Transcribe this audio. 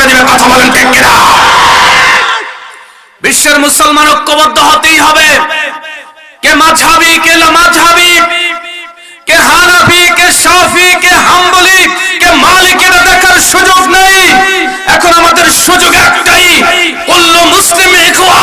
করে দিবে। কথা বলেন ঠিক কিনা? বিশ্বের মুসলমান ঐক্যবদ্ধ হতেই হবে। কে মাযহাবি, কে লামাযহাবি, কে হানাফি, কে শাফি, কে হাম্বলি, কে মালিকি, এটা দেখার সুযোগ নেই। এখন আমাদের সুযোগ একটাই, কুল্লু মুসলিম ইখওয়া।